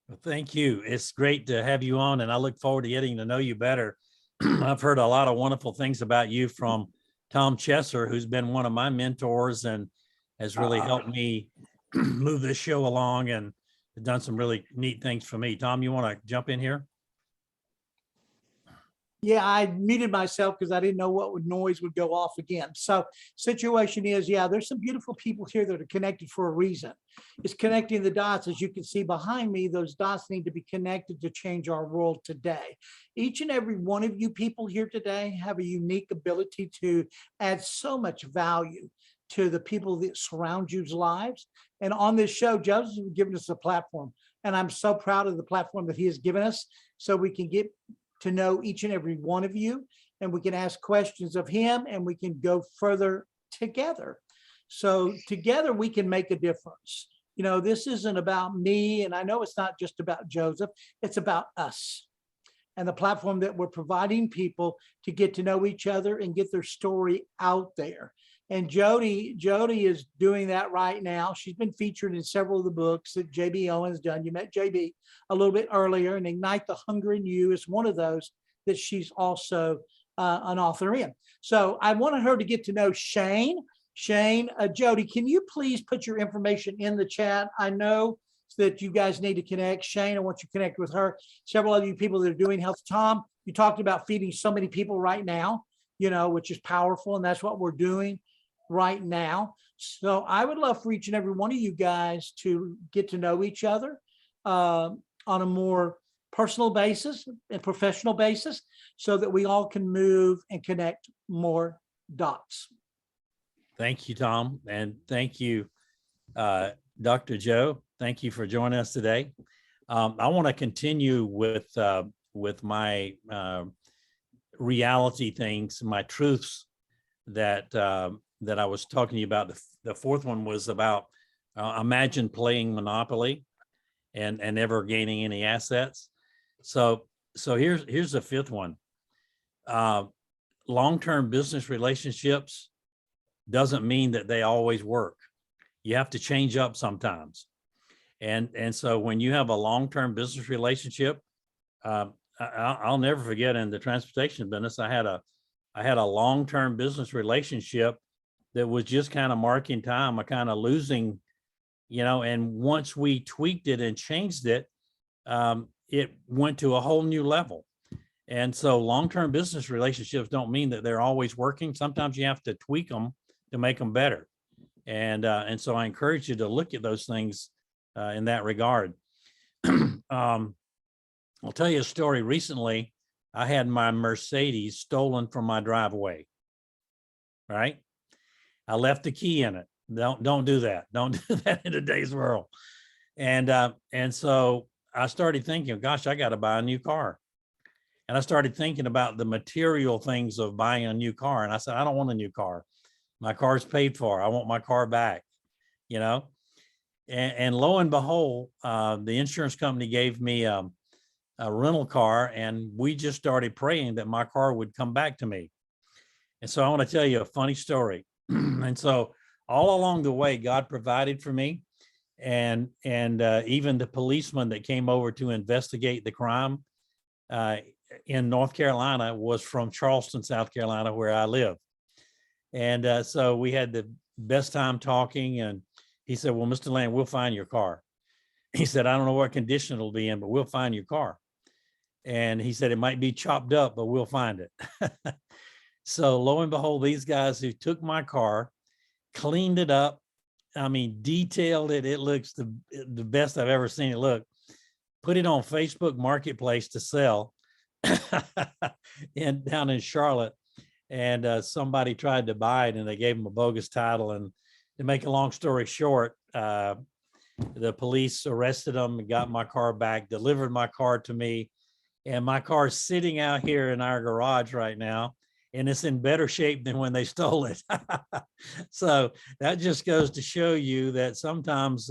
Well, thank you. It's great to have you on, and I look forward to getting to know you better. I've heard a lot of wonderful things about you from Tom Chesser, who's been one of my mentors and has really helped me move this show along and done some really neat things for me. Tom, you want to jump in here? Yeah, I muted myself because I didn't know what noise would go off again. So situation is, yeah, there's some beautiful people here that are connected for a reason. It's connecting the dots. As you can see behind me, those dots need to be connected to change our world today. Each and every one of you people here today have a unique ability to add so much value to the people that surround you's lives. And on this show, Joseph has given us a platform. And I'm so proud of the platform that he has given us so we can get to know each and every one of you, and we can ask questions of him, and we can go further together. So together we can make a difference. You know, this isn't about me, and I know it's not just about Joseph, it's about us and the platform that we're providing people to get to know each other and get their story out there. And Jody is doing that right now. She's been featured in several of the books that JB Owen's done. You met JB a little bit earlier, and Ignite the Hunger in You is one of those that she's also an author in. So I wanted her to get to know Shane. Jody, can you please put your information in the chat? I know that you guys need to connect. Shane, I want you to connect with her. Several of you people that are doing health. Tom, you talked about feeding so many people right now, you know, which is powerful, and that's what we're doing right now. So I would love for each and every one of you guys to get to know each other on a more personal basis and professional basis so that we all can move and connect more dots. Thank you, Tom. And thank you, Dr. Joe. Thank you for joining us today. I want to continue with my reality things, my truths that I was talking to you about. The fourth one was about imagine playing Monopoly and never gaining any assets. So here's the fifth one. Long-term business relationships doesn't mean that they always work. You have to change up sometimes. And so when you have a long-term business relationship, I'll never forget, in the transportation business, I had a long-term business relationship that was just kind of marking time, a kind of losing, you know, and once we tweaked it and changed it, it went to a whole new level. And so long-term business relationships don't mean that they're always working. Sometimes you have to tweak them to make them better. And so I encourage you to look at those things in that regard. I'll tell you a story. Recently, I had my Mercedes stolen from my driveway, right? I left the key in it. Don't do that. Don't do that in today's world. And so I started thinking, gosh, I got to buy a new car. And I started thinking about the material things of buying a new car. And I said, I don't want a new car. My car's paid for. I want my car back, you know? And lo and behold, the insurance company gave me a rental car, and we just started praying that my car would come back to me. And so I want to tell you a funny story. And so all along the way, God provided for me, and even the policeman that came over to investigate the crime in North Carolina was from Charleston, South Carolina, where I live. And so we had the best time talking, and he said, well, Mr. Land, we'll find your car. He said, I don't know what condition it'll be in, but we'll find your car. And he said, it might be chopped up, but we'll find it. So lo and behold, these guys who took my car, cleaned it up, I mean, detailed it. It looks the best I've ever seen it look. Put it on Facebook Marketplace to sell down in Charlotte. and somebody tried to buy it and they gave them a bogus title. And to make a long story short, the police arrested them and got my car back, delivered my car to me. And my car's sitting out here in our garage right now, and it's in better shape than when they stole it. So that just goes to show you that sometimes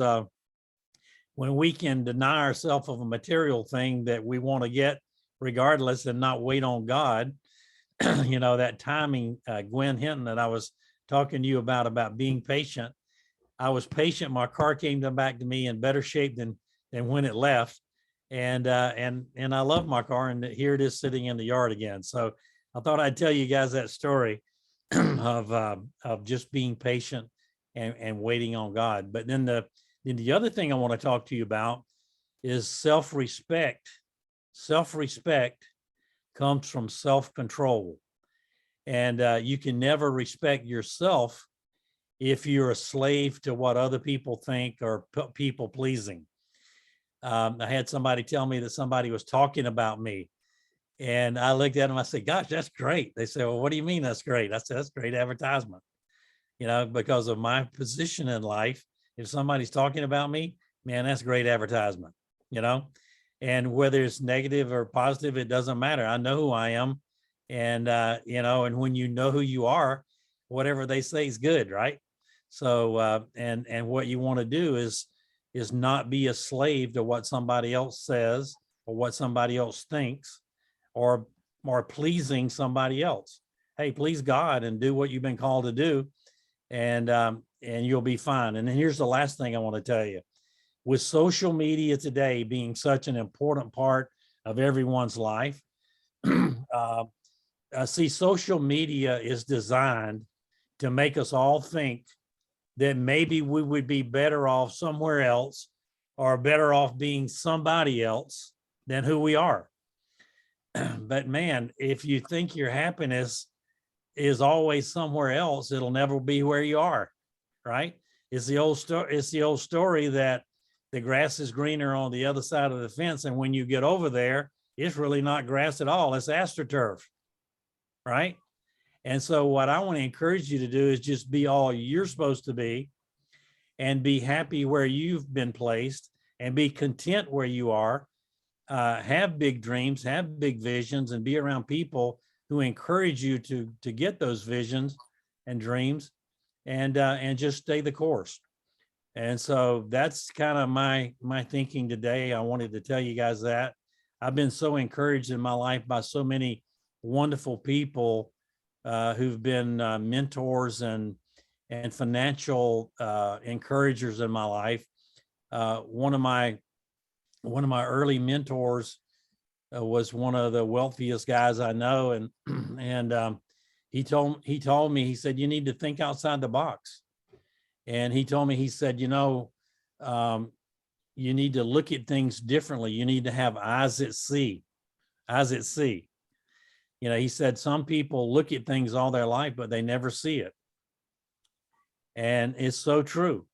when we can deny ourselves of a material thing that we want to get regardless and not wait on God, you know, that timing, Gwen Hinton that I was talking to you about being patient. I was patient. My car came back to me in better shape than when it left. And I love my car, and here it is sitting in the yard again. So I thought I'd tell you guys that story of just being patient and waiting on God. But then the other thing I want to talk to you about is self-respect. Self-respect comes from self-control. And you can never respect yourself if you're a slave to what other people think or people pleasing. I had somebody tell me that somebody was talking about me, and I looked at them. I said, gosh, that's great. They said, well, what do you mean that's great? I said, that's great advertisement, you know, because of my position in life. If somebody's talking about me, man, that's great advertisement, you know, and whether it's negative or positive, it doesn't matter. I know who I am. And, you know, and when you know who you are, whatever they say is good, right? So, and what you want to do is not be a slave to what somebody else says or what somebody else thinks, or pleasing somebody else. Hey, please God and do what you've been called to do, and you'll be fine. And then here's the last thing I want to tell you. With social media today being such an important part of everyone's life, see, social media is designed to make us all think that maybe we would be better off somewhere else or better off being somebody else than who we are. But man, if you think your happiness is always somewhere else, it'll never be where you are, right? It's the old story that the grass is greener on the other side of the fence, and when you get over there, it's really not grass at all. It's AstroTurf, right? And so what I want to encourage you to do is just be all you're supposed to be, and be happy where you've been placed, and be content where you are. Have big dreams, have big visions, and be around people who encourage you to get those visions and dreams, and just stay the course. And so that's kind of my thinking today. I wanted to tell you guys that. I've been so encouraged in my life by so many wonderful people who've been mentors and financial encouragers in my life. One of my early mentors was one of the wealthiest guys I know, and he told me, he said, you need to think outside the box. And he told me, he said, you know, you need to look at things differently. You need to have eyes that see. You know, he said, some people look at things all their life, but they never see it. And it's so true.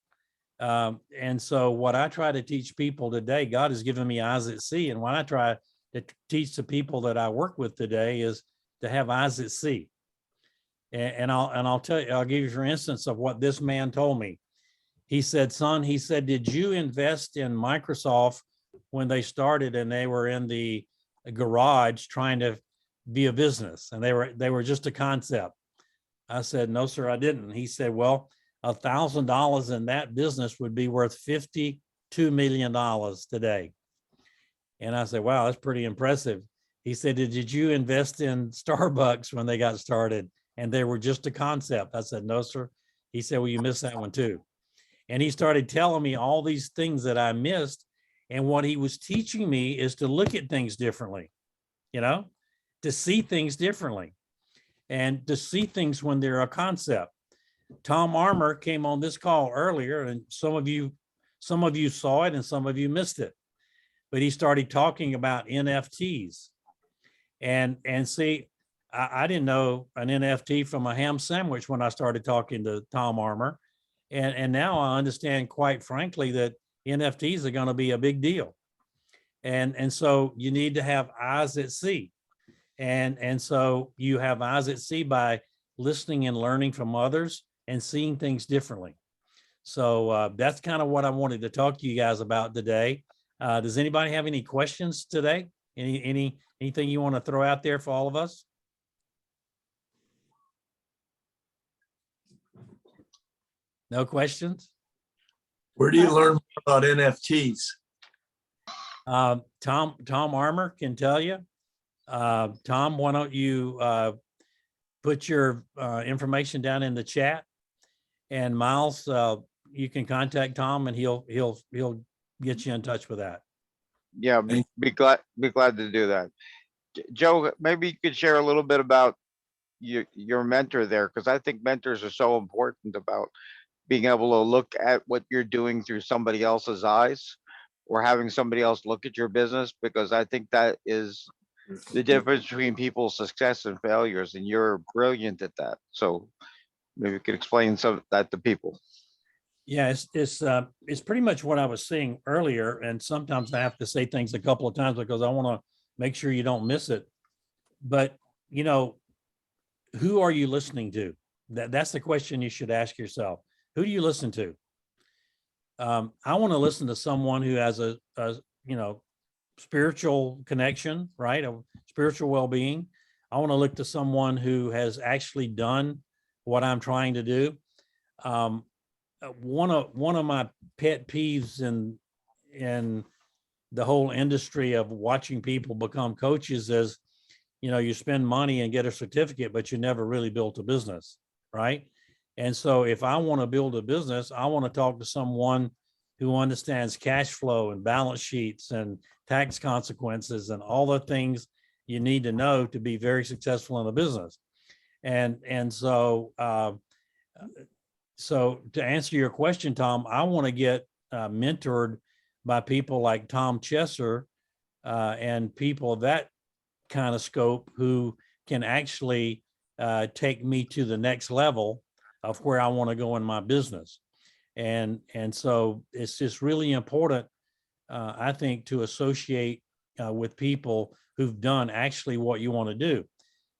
And so what I try to teach people today, God has given me eyes that see. And what I try to teach the people that I work with today is to have eyes that see. And I'll tell you, I'll give you for instance of what this man told me. He said, son, he said, did you invest in Microsoft when they started and they were in the garage trying to be a business, and they were just a concept? I said, no, sir, I didn't. He said, well, $1,000 in that business would be worth $52 million today. And I said, wow, that's pretty impressive. He said, did you invest in Starbucks when they got started and they were just a concept? I said, no, sir. He said, well, you missed that one too. And he started telling me all these things that I missed. And what he was teaching me is to look at things differently, you know, to see things differently, and to see things when they're a concept. Tom Armour came on this call earlier, and some of you saw it and some of you missed it, but he started talking about NFTs. And see, I didn't know an NFT from a ham sandwich when I started talking to Tom Armour. And now I understand, quite frankly, that NFTs are going to be a big deal. And so you need to have eyes that see. And so you have eyes that see by listening and learning from others and seeing things differently. So that's kind of what I wanted to talk to you guys about today. Does anybody have any questions today? Anything you want to throw out there for all of us? No questions? Where do you learn more about NFTs? Tom Armour can tell you. Tom, why don't you put your information down in the chat, and Miles, you can contact Tom and he'll get you in touch with that. Yeah, be glad to do that. Joe, maybe you could share a little bit about your mentor there, because I think mentors are so important about being able to look at what you're doing through somebody else's eyes, or having somebody else look at your business, because I think that is the difference between people's success and failures, and you're brilliant at that. So maybe you could explain some of that to people. Yeah, it's pretty much what I was saying earlier, and sometimes I have to say things a couple of times because I want to make sure you don't miss it. But you know, who are you listening to? That's the question you should ask yourself. Who do you listen to? I want to listen to someone who has a spiritual connection, right? A spiritual well-being. I want to look to someone who has actually done what I'm trying to do. One of my pet peeves in the whole industry of watching people become coaches is, you spend money and get a certificate, but you never really built a business, right? And so if I want to build a business, I want to talk to someone who understands cash flow and balance sheets and tax consequences and all the things you need to know to be very successful in a business. And so to answer your question, Tom, I want to get mentored by people like Tom Chesser and people of that kind of scope who can actually take me to the next level of where I want to go in my business. And so it's just really important, I think, to associate with people who've done actually what you want to do.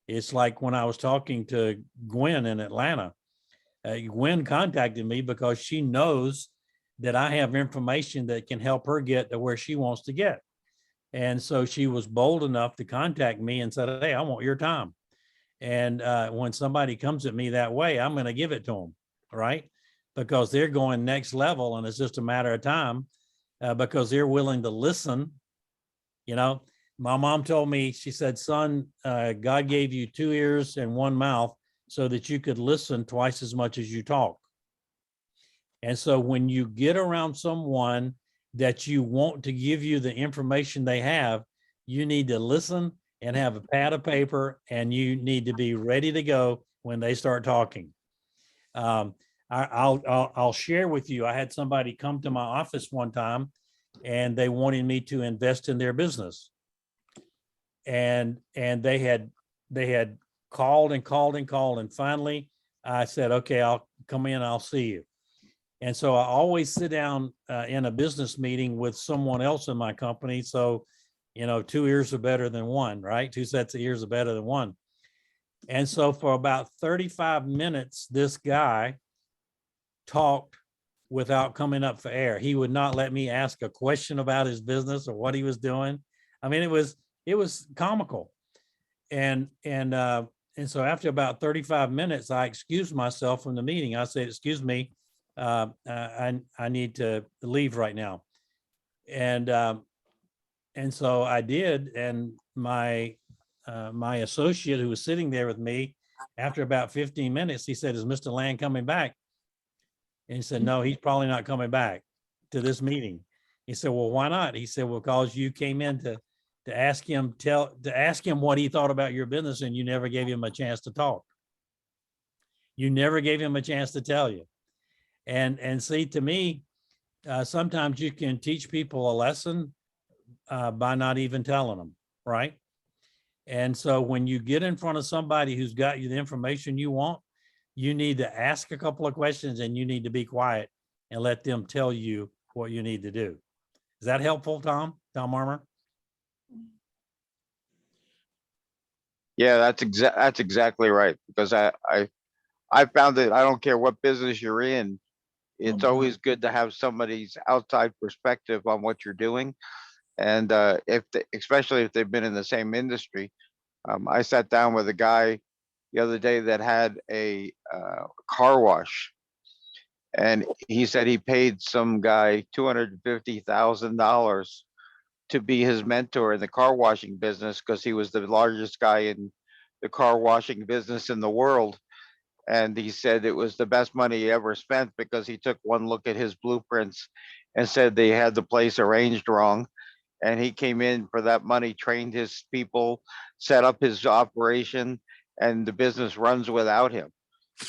It's like when I was talking to Gwen in Atlanta. Gwen contacted me because she knows that I have information that can help her get to where she wants to get. And so she was bold enough to contact me and said, "Hey, I want your time." And when somebody comes at me that way, I'm going to give it to them, right? Because they're going next level, and it's just a matter of time because they're willing to listen. My mom told me, she said, "Son, God gave you 2 ears and 1 mouth so that you could listen twice as much as you talk." And so when you get around someone that you want to give you the information they have, you need to listen and have a pad of paper, and you need to be ready to go when they start talking. I'll share with you. I had somebody come to my office one time, and they wanted me to invest in their business. And they had called and called and called, and finally I said, "Okay, I'll come in. I'll see you." And so I always sit down in a business meeting with someone else in my company. So 2 ears are better than 1, right? 2 sets of ears are better than 1. And so for about 35 minutes, this guy talked without coming up for air. He would not let me ask a question about his business or what he was doing. I mean, it was comical. And so after about 35 minutes, I excused myself from the meeting. I said, "Excuse me, I need to leave right now." And so I did. And my associate who was sitting there with me, after about 15 minutes, he said, "Is Mr. Land coming back?" And he said, "No, he's probably not coming back to this meeting." He said, "Well, why not?" He said, "Well, because you came in to ask him what he thought about your business, and you never gave him a chance to talk. You never gave him a chance to tell you." And see, to me, sometimes you can teach people a lesson by not even telling them, right? And so when you get in front of somebody who's got you the information you want, you need to ask a couple of questions, and you need to be quiet and let them tell you what you need to do. Is that helpful, Tom? Tom Armour? Yeah, that's exactly right. Because I found that I don't care what business you're in, it's always good to have somebody's outside perspective on what you're doing. And especially if they've been in the same industry. I sat down with a guy the other day that had a car wash. And he said he paid some guy $250,000 to be his mentor in the car washing business because he was the largest guy in the car washing business in the world. And he said it was the best money he ever spent because he took one look at his blueprints and said they had the place arranged wrong. And he came in for that money, trained his people, set up his operation, and the business runs without him.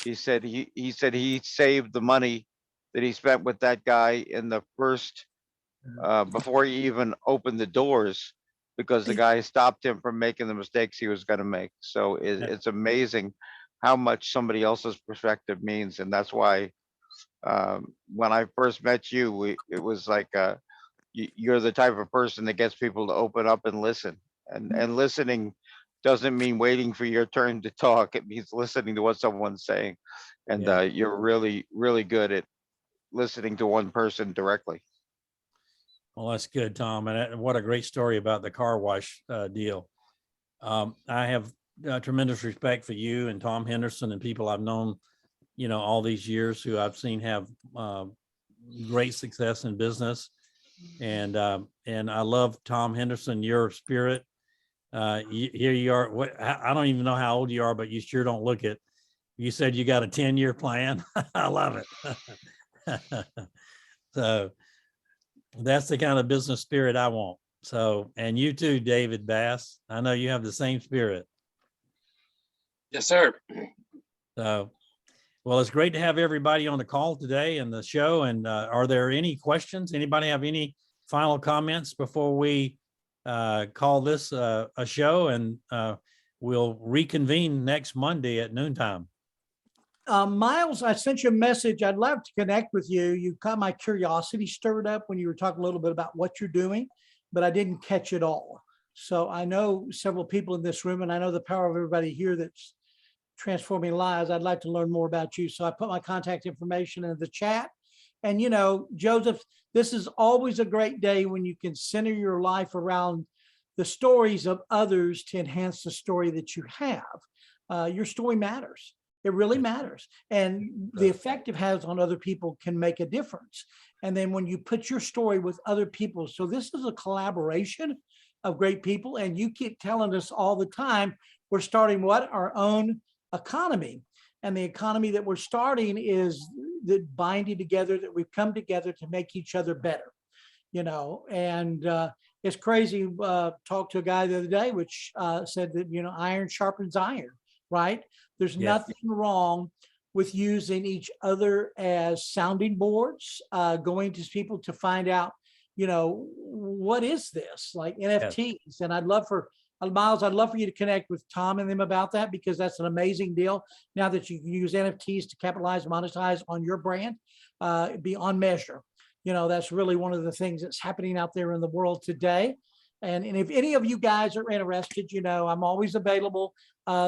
He said he saved the money that he spent with that guy in the first before he even opened the doors, because the guy stopped him from making the mistakes he was going to make. So it's amazing how much somebody else's perspective means. And that's why when I first met you, it was like you're the type of person that gets people to open up and listen. And listening doesn't mean waiting for your turn to talk. It means listening to what someone's saying. And Yeah. you're really, really good at listening to one person directly. Well, that's good, Tom. And what a great story about the car wash deal. I have tremendous respect for you and Tom Henderson and people I've known, all these years who I've seen have great success in business. And I love Tom Henderson, your spirit. Here you are. I don't even know how old you are, but you sure don't look it. You said you got a 10-year plan. I love it. So that's the kind of business spirit I want. So, and you too, David Bass. I know you have the same spirit. Yes, sir. So, well, it's great to have everybody on the call today and the show. And are there any questions? Anybody have any final comments before we call this a show? And we'll reconvene next Monday at noontime. Miles, I sent you a message. I'd love to connect with you. You got my curiosity stirred up when you were talking a little bit about what you're doing, but I didn't catch it all. So I know several people in this room, and I know the power of everybody here that's transforming lives. I'd like to learn more about you. So I put my contact information in the chat. And, Joseph, this is always a great day when you can center your life around the stories of others to enhance the story that you have. Your story matters. It really matters. And the effect it has on other people can make a difference. And then when you put your story with other people, so this is a collaboration of great people. And you keep telling us all the time, we're starting our own economy. And the economy that we're starting is the binding together, that we've come together to make each other better, and it's crazy. Talked to a guy the other day, which said that, iron sharpens iron, right? There's nothing wrong with using each other as sounding boards, going to people to find out, what is this, like NFTs? And Miles, I'd love for you to connect with Tom and them about that, because that's an amazing deal. Now that you can use NFTs to capitalize, monetize on your brand, beyond measure. That's really one of the things that's happening out there in the world today. And if any of you guys are interested, I'm always available.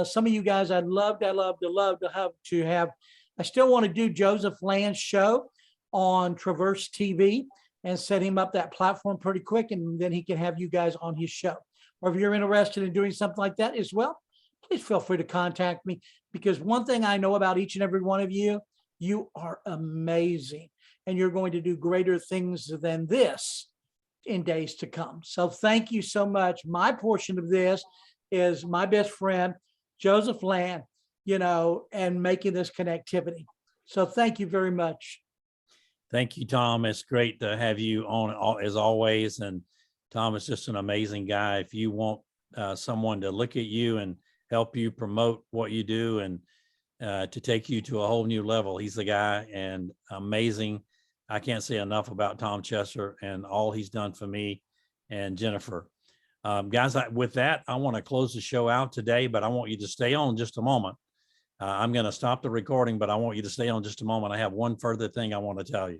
Some of you guys, I'd love to have. I still want to do Joseph Land's show on Traverse TV and set him up that platform pretty quick, and then he can have you guys on his show. Or if you're interested in doing something like that as well, please feel free to contact me, because one thing I know about each and every one of you, you are amazing, and you're going to do greater things than this in days to come. So thank you so much. My portion of this is my best friend, Joseph Land, and making this connectivity. So thank you very much. Thank you, Tom. It's great to have you on as always. And Tom is just an amazing guy. If you want someone to look at you and help you promote what you do and to take you to a whole new level, he's the guy, and amazing. I can't say enough about Tom Chesser and all he's done for me and Jennifer. Guys, with that, I want to close the show out today, but I want you to stay on just a moment. I'm going to stop the recording, but I want you to stay on just a moment. I have one further thing I want to tell you.